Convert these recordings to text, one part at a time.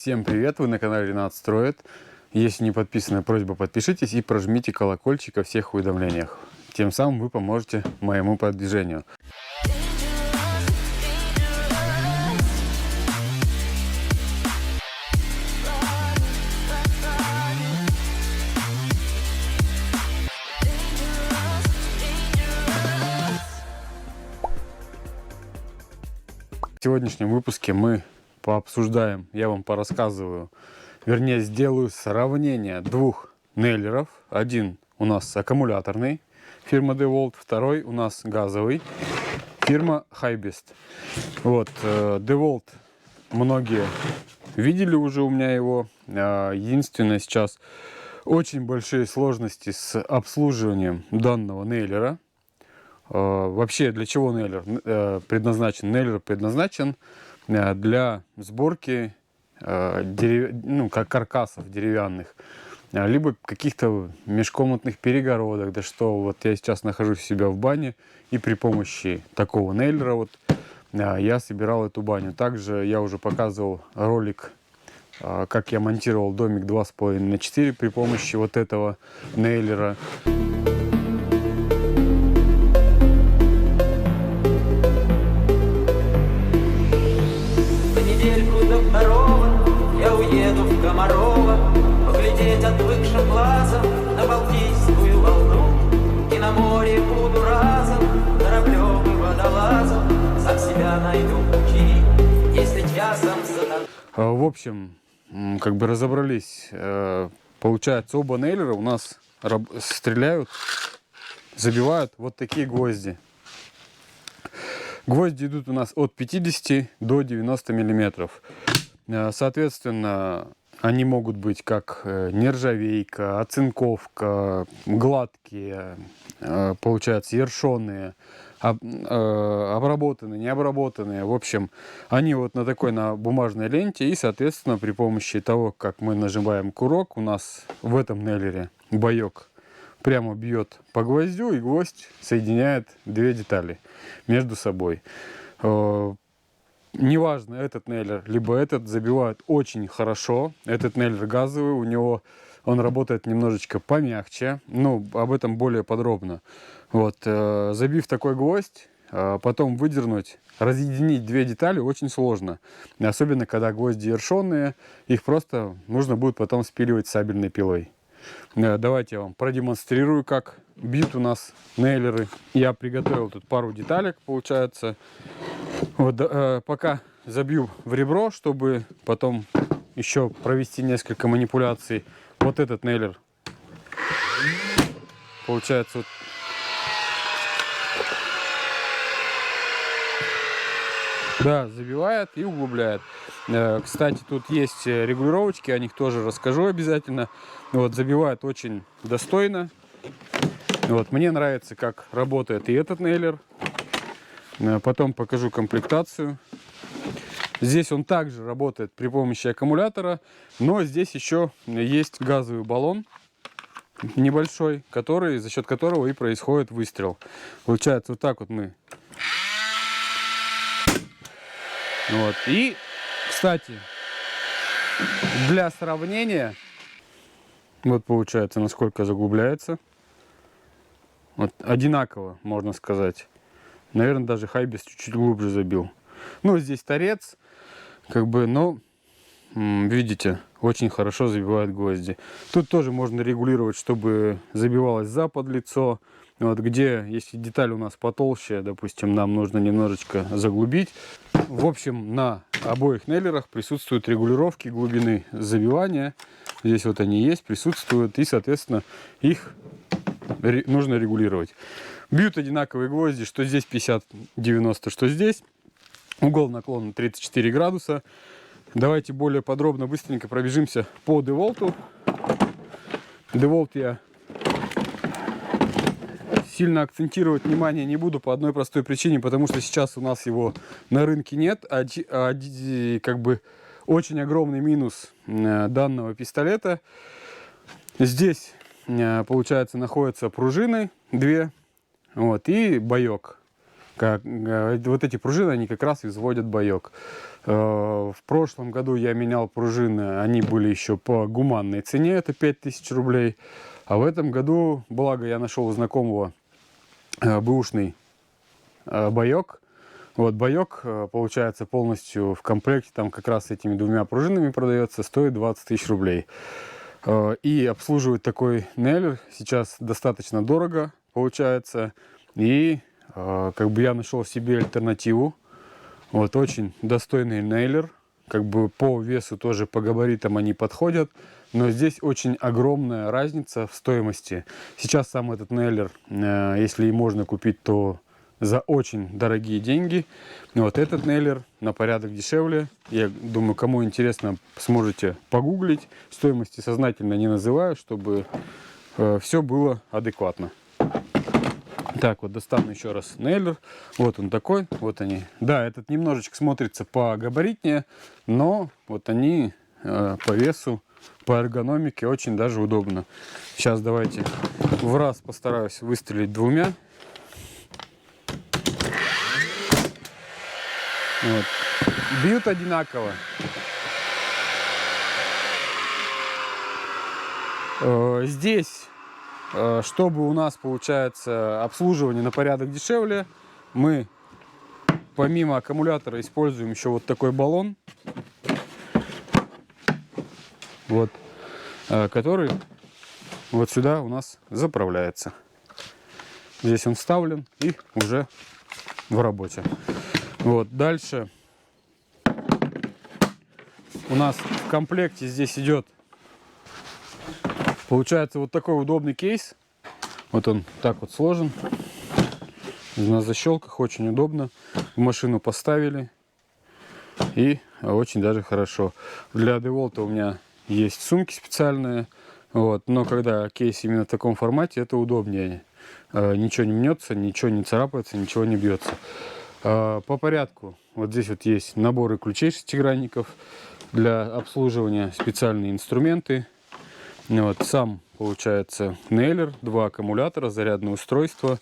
Всем привет, вы на канале Ренат Строит. Если не подписаны, просьба подпишитесь и прожмите колокольчик о всех уведомлениях. Тем самым вы поможете моему продвижению. В сегодняшнем выпуске мы пообсуждаем, я вам порассказываю, вернее сделаю сравнение двух нейлеров. Один у нас аккумуляторный, фирма DeWalt, второй у нас газовый, фирма HiBest. Вот, DeWalt многие видели уже у меня его. Единственное, сейчас очень большие сложности с обслуживанием данного нейлера. Вообще, для чего нейлер предназначен? Нейлер предназначен для сборки каркасов деревянных, либо каких-то межкомнатных перегородок. Да что, вот я сейчас нахожусь у себя в бане, и при помощи такого нейлера вот я собирал эту баню. Также я уже показывал ролик, как я монтировал домик 2,5 на 4 при помощи вот этого нейлера. Я уеду в Комарова, поглядеть отвыкшим глазом на Балтийскую волну. И на море буду разом кораблем и водолазом, сам себя найду пути, если часом затону. В общем, как бы разобрались. Получается, оба нейлера у нас стреляют, забивают вот такие гвозди. Гвозди идут у нас от 50 до 90 миллиметров. Соответственно, они могут быть как нержавейка, оцинковка, гладкие, получается, ершеные, обработанные, необработанные. В общем, они вот на такой, на бумажной ленте. И, соответственно, при помощи того, как мы нажимаем курок, у нас в этом нейлере боек прямо бьет по гвоздю, и гвоздь соединяет две детали между собой. Неважно, этот нейлер, либо этот, забивают очень хорошо. Этот нейлер газовый, у него он работает немножечко помягче. Ну, об этом более подробно. Вот, забив такой гвоздь, потом выдернуть, разъединить две детали очень сложно. Особенно, когда гвозди ершонные, их просто нужно будет потом спиливать сабельной пилой. Давайте я вам продемонстрирую, как бьют у нас нейлеры. Я приготовил тут пару деталек, получается. Вот, пока забью в ребро, чтобы потом еще провести несколько манипуляций. Вот этот нейлер, получается, вот. Да, забивает и углубляет. Кстати, тут есть регулировочки, о них тоже расскажу обязательно. Вот, забивает очень достойно. Вот, мне нравится, как работает и этот нейлер. Потом покажу комплектацию. Здесь он также работает при помощи аккумулятора, но здесь еще есть газовый баллон небольшой, за счет которого и происходит выстрел. Получается, вот так вот мы. Вот. И, кстати, для сравнения, вот получается, насколько заглубляется. Вот, одинаково, можно сказать. Наверное, даже HiBest чуть-чуть глубже забил. Ну, здесь торец, как бы, но, видите, очень хорошо забивает гвозди. Тут тоже можно регулировать, чтобы забивалось за подлицо. Вот, где, если деталь у нас потолще, допустим, нам нужно немножечко заглубить. В общем, на обоих нейлерах присутствуют регулировки глубины забивания. Здесь вот они есть, присутствуют, и, соответственно, их нужно регулировать. Бьют одинаковые гвозди, что здесь 50-90, что здесь. Угол наклона 34 градуса. Давайте более подробно, быстренько пробежимся по DeWalt. DeWalt я сильно акцентировать внимание не буду по одной простой причине, потому что сейчас у нас его на рынке нет. Как бы очень огромный минус данного пистолета. Здесь, получается, находятся пружины две. Вот, и боек. Вот эти пружины, они как раз изводят боек. В прошлом году я менял пружины, они были еще по гуманной цене, это 5000 рублей. А в этом году, благо я нашел у знакомого бэушный боек. Вот боек, получается, полностью в комплекте, там как раз с этими двумя пружинами продается, стоит 20 000 рублей. И обслуживать такой нейлер сейчас достаточно дорого, получается. И как бы я нашел себе альтернативу. Вот очень достойный нейлер. Как бы по весу тоже, по габаритам они подходят. Но здесь очень огромная разница в стоимости. Сейчас сам этот нейлер, если и можно купить, то за очень дорогие деньги. Вот этот нейлер на порядок дешевле. Я думаю, кому интересно, сможете погуглить. Стоимости сознательно не называю, чтобы все было адекватно. Так, вот достану еще раз нейлер. Вот он такой, вот они. Да, этот немножечко смотрится погабаритнее, но вот они по весу, по эргономике очень даже удобно. Сейчас давайте в раз постараюсь выстрелить двумя. Вот. Бьют одинаково. Здесь, чтобы у нас получается обслуживание на порядок дешевле, мы помимо аккумулятора используем еще вот такой баллон, вот, который вот сюда у нас заправляется. Здесь он вставлен и уже в работе. Вот, дальше у нас в комплекте здесь идет, получается, вот такой удобный кейс. Вот он так вот сложен. На защелках очень удобно. В машину поставили. И очень даже хорошо. Для DeWalt у меня есть сумки специальные. Вот, но когда кейс именно в таком формате, это удобнее. Ничего не мнется, ничего не царапается, ничего не бьется. По порядку, вот здесь вот есть наборы ключей шестигранников для обслуживания, специальные инструменты. Вот сам, получается, нейлер, 2 аккумулятора, зарядное устройство,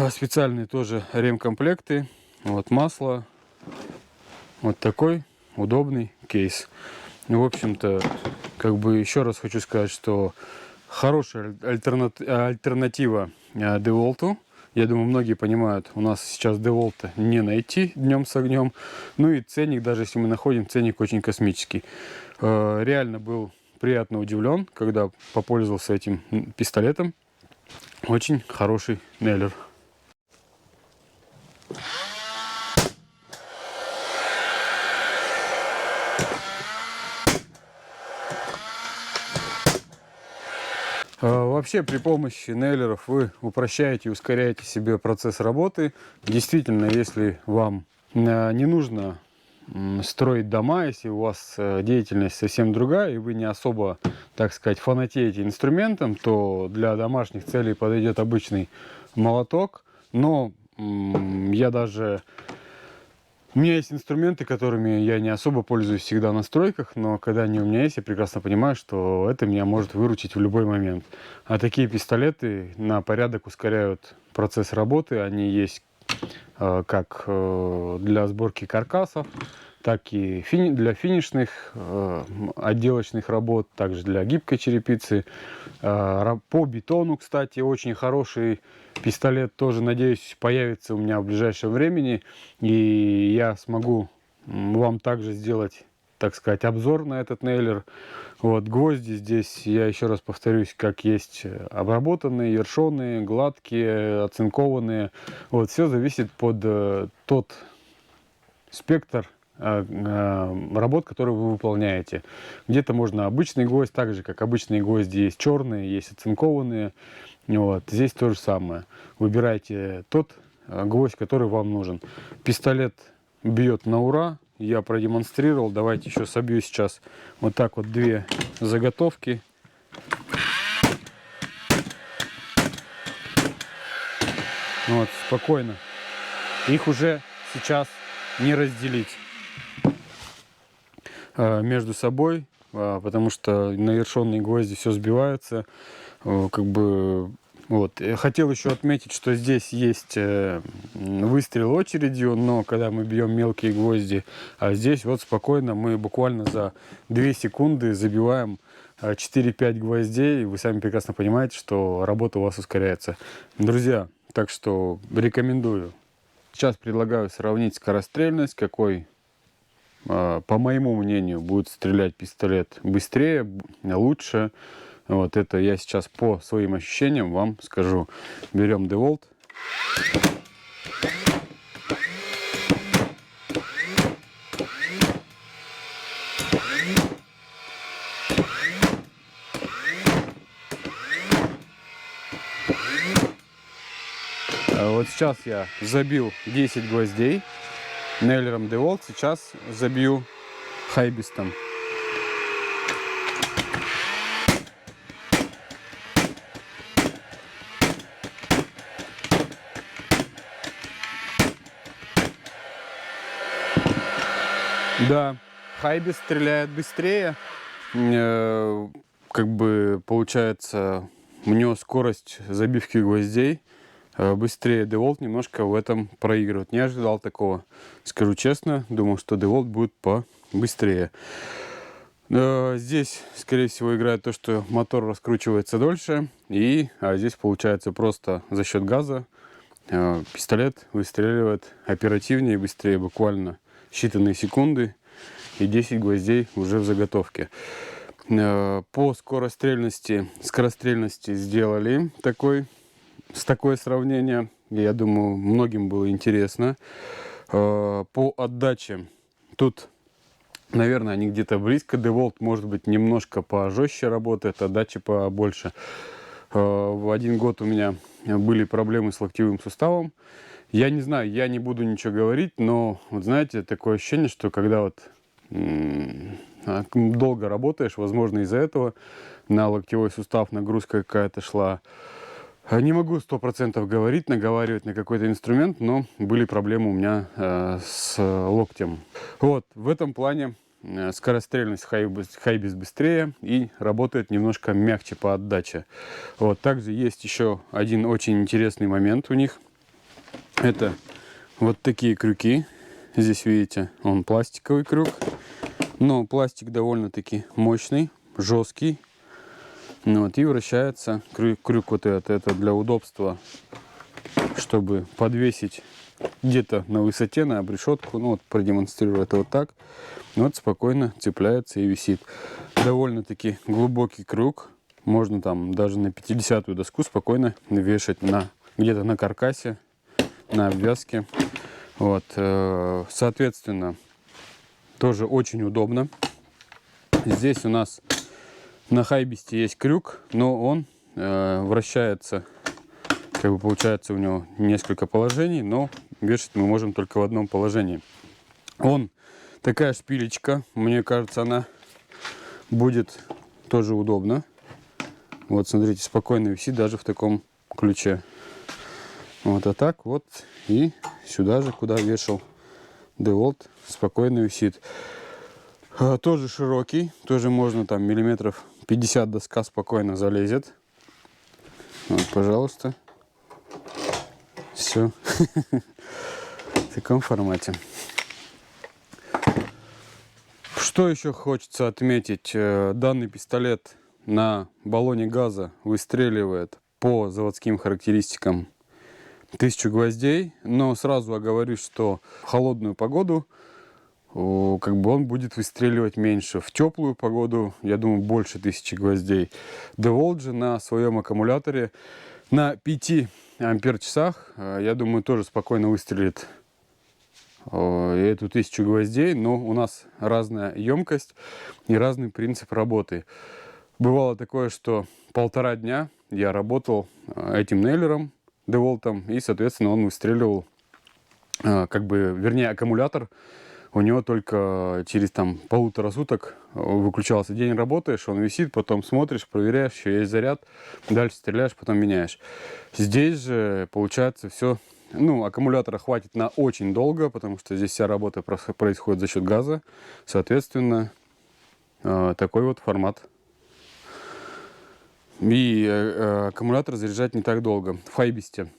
специальные тоже ремкомплекты, вот масло, вот такой удобный кейс. В общем-то, как бы еще раз хочу сказать, что хорошая альтернатива DeWalt. Я думаю, многие понимают, у нас сейчас DeWalt не найти днем с огнем. Ну и ценник, даже если мы находим, ценник очень космический. Реально был приятно удивлен, когда попользовался этим пистолетом. Очень хороший нейлер. Вообще при помощи нейлеров вы упрощаете и ускоряете себе процесс работы. Действительно, если вам не нужно строить дома, если у вас деятельность совсем другая, и вы не особо, так сказать, фанатеете инструментом, то для домашних целей подойдет обычный молоток. Но я даже... У меня есть инструменты, которыми я не особо пользуюсь всегда на стройках, но когда они у меня есть, я прекрасно понимаю, что это меня может выручить в любой момент. А такие пистолеты на порядок ускоряют процесс работы. Они есть как для сборки каркасов, так и для финишных отделочных работ, также для гибкой черепицы. По бетону, кстати, очень хороший пистолет, тоже, надеюсь, появится у меня в ближайшем времени. И я смогу вам также сделать, так сказать, обзор на этот нейлер. Вот, гвозди здесь, я еще раз повторюсь, как есть обработанные, ершеные, гладкие, оцинкованные. Вот, все зависит под тот спектр работ, которые вы выполняете. Где-то можно обычный гвоздь, так же как обычные гвозди есть черные, есть оцинкованные. Вот, здесь то же самое. Выбирайте тот гвоздь, который вам нужен. Пистолет бьет на ура. Я продемонстрировал. Давайте еще собью сейчас вот так вот 2 заготовки. Вот, спокойно. Их уже сейчас не разделить между собой, потому что на ершонные гвозди все сбивается. Как бы Вот. Хотел еще отметить, что здесь есть выстрел очередью, но когда мы бьем мелкие гвозди, а здесь вот спокойно мы буквально за 2 секунды забиваем 4-5 гвоздей. Вы сами прекрасно понимаете, что работа у вас ускоряется. Друзья, так что рекомендую. Сейчас предлагаю сравнить скорострельность, какой, по моему мнению, будет стрелять пистолет быстрее, лучше. Вот это я сейчас по своим ощущениям вам скажу. Берем DeWalt. Вот сейчас я забил 10 гвоздей нейлером DeWalt. Сейчас забью хайбистом. Да, хайбист стреляет быстрее. Как бы получается, у него скорость забивки гвоздей быстрее. DeWalt немножко в этом проигрывает. Не ожидал такого, скажу честно. Думал, что DeWalt будет побыстрее. Здесь, скорее всего, играет то, что мотор раскручивается дольше. А здесь получается просто за счет газа пистолет выстреливает оперативнее и быстрее. Буквально считанные секунды, и 10 гвоздей уже в заготовке. По скорострельности сделали с такое сравнение. Я думаю, многим было интересно. По отдаче тут, наверное, они где-то близко. DeWalt, может быть, немножко пожестче работает, отдача побольше. В 1 год у меня были проблемы с локтевым суставом. Я не знаю, я не буду ничего говорить, но, вот знаете, такое ощущение, что когда вот долго работаешь, возможно, из-за этого на локтевой сустав нагрузка какая-то шла. Не могу 100% говорить, наговаривать на какой-то инструмент, но были проблемы у меня с локтем. Вот, в этом плане скорострельность хайбис быстрее и работает немножко мягче по отдаче. Вот, также есть еще один очень интересный момент у них. Это вот такие крюки. Здесь видите, он пластиковый крюк, но пластик довольно-таки мощный, жесткий. Вот, и вращается крюк вот это для удобства, чтобы подвесить где-то на высоте, на обрешетку. Ну вот продемонстрирую это вот так. Вот спокойно цепляется и висит. Довольно-таки глубокий крюк. Можно там даже на 50-ю доску спокойно вешать где-то на каркасе, на обвязке. Вот, соответственно, тоже очень удобно. Здесь у нас на хайбисте есть крюк, но он вращается, как бы получается у него несколько положений, но вешать мы можем только в одном положении. Такая шпилечка, мне кажется, она будет тоже удобна. Вот, смотрите, спокойно висит даже в таком ключе. Вот, а так вот и сюда же, куда вешал DeWalt, спокойно висит. Тоже широкий, тоже можно там миллиметров 50 доска спокойно залезет. Вот, пожалуйста. Все. В таком формате. Что еще хочется отметить? Данный пистолет на баллоне газа выстреливает по заводским характеристикам 1000 гвоздей, но сразу оговорюсь, что в холодную погоду как бы он будет выстреливать меньше. В теплую погоду, я думаю, больше 1000 гвоздей. DeWalt же на своем аккумуляторе на 5 ампер-часах, я думаю, тоже спокойно выстрелит эту 1000 гвоздей, но у нас разная емкость и разный принцип работы. Бывало такое, что 1,5 дня я работал этим нейлером DeWalt, и, соответственно, он выстреливал, вернее, аккумулятор у него только через там 1,5 суток выключался. День работаешь, он висит, потом смотришь, проверяешь, еще есть заряд, дальше стреляешь, потом меняешь. Здесь же получается все, аккумулятора хватит на очень долго, потому что здесь вся работа происходит за счет газа. Соответственно, такой вот формат. И аккумулятор заряжать не так долго. В Хайбисте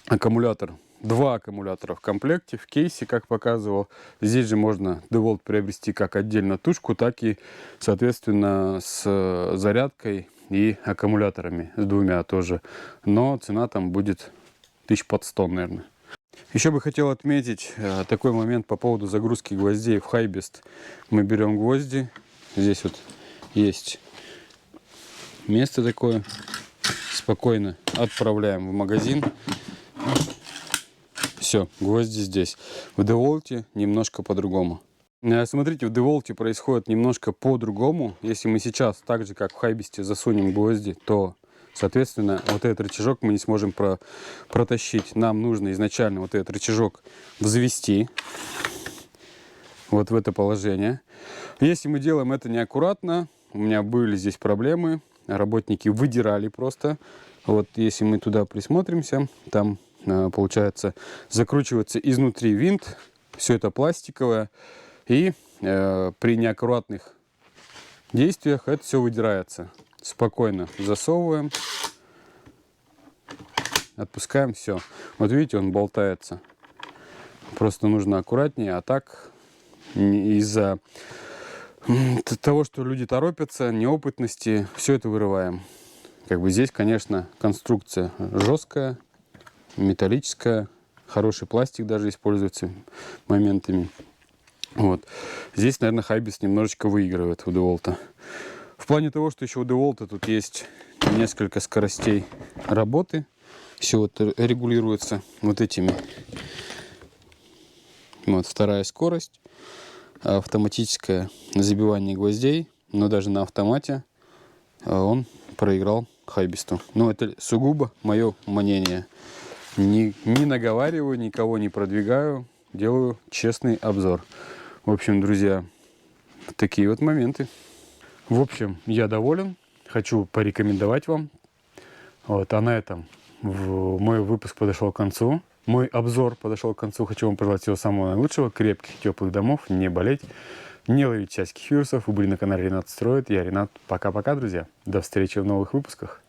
аккумулятор, 2 аккумулятора в комплекте, в кейсе, как показывал. Здесь же можно DeWalt приобрести как отдельно тушку, так и, соответственно, с зарядкой и аккумуляторами, с 2 тоже. Но цена там будет 1100, наверное. Еще бы хотел отметить такой момент по поводу загрузки гвоздей в Хайбест. Мы берем гвозди, здесь вот есть место такое, спокойно отправляем в магазин. Все, гвозди здесь. В DeWalt немножко по-другому. Смотрите, в DeWalt происходит немножко по-другому. Если мы сейчас, так же как в Хайбесте, засунем гвозди, то, соответственно, вот этот рычажок мы не сможем протащить. Нам нужно изначально вот этот рычажок взвести вот в это положение. Если мы делаем это неаккуратно, у меня были здесь проблемы, работники выдирали просто. Вот если мы туда присмотримся, там получается закручивается изнутри винт, все это пластиковое, и при неаккуратных действиях это все выдирается. Спокойно засовываем, отпускаем, все. Вот видите, он болтается. Просто нужно аккуратнее, а так из-за того, что люди торопятся, неопытности, все это вырываем. Как бы здесь, конечно, конструкция жесткая, металлическая, хороший пластик даже используется моментами. Вот. Здесь, наверное, Хайбест немножечко выигрывает у DeWalt. В плане того, что еще у DeWalt тут есть несколько скоростей работы. Все это регулируется вот этими. Вот 2-я скорость. Автоматическое забивание гвоздей. Но даже на автомате он проиграл Хайбесту. Но это сугубо мое мнение. Не наговариваю, никого не продвигаю. Делаю честный обзор. В общем, друзья, такие вот моменты. В общем, я доволен. Хочу порекомендовать вам. Вот, а на этом мой выпуск подошел к концу. Мой обзор подошел к концу. Хочу вам пожелать всего самого наилучшего. Крепких, теплых домов. Не болеть. Не ловить всяческих вирусов. Вы были на канале Ренат Строит. Я Ренат. Пока-пока, друзья. До встречи в новых выпусках.